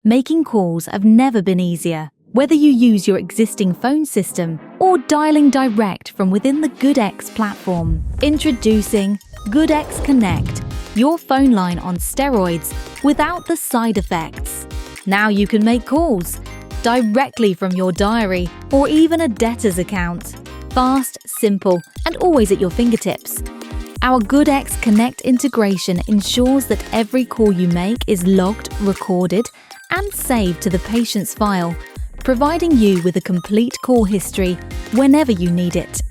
Making calls have never been easier, whether you use your existing phone system or dialing direct from within the GoodX platform. Introducing GoodX Connect, your phone line on steroids without the side effects. Now you can make calls directly from your diary or even a debtor's account. Fast, simple, and always at your fingertips. Our GoodX Connect integration ensures that every call you make is logged, recorded, and saved to the patient's file, providing you with a complete call history whenever you need it.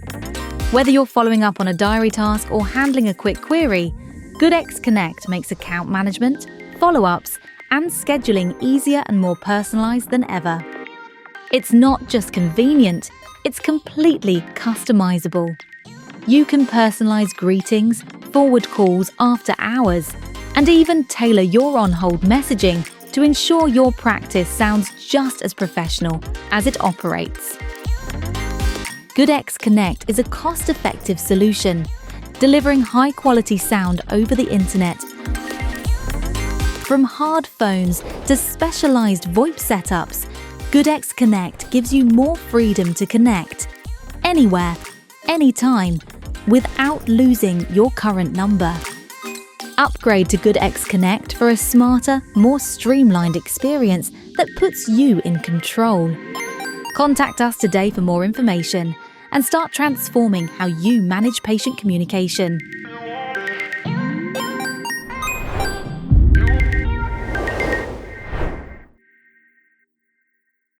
Whether you're following up on a diary task or handling a quick query, GoodX Connect makes account management, follow-ups, and scheduling easier and more personalized than ever. It's not just convenient, it's completely customizable. You can personalize greetings, forward calls after hours, and even tailor your on-hold messaging to ensure your practice sounds just as professional as it operates. GoodX Connect is a cost-effective solution, delivering high-quality sound over the internet. From hard phones to specialized VoIP setups, GoodX Connect gives you more freedom to connect anywhere, anytime, without losing your current number. Upgrade to GoodX Connect for a smarter, more streamlined experience that puts you in control. Contact us today for more information and start transforming how you manage patient communication.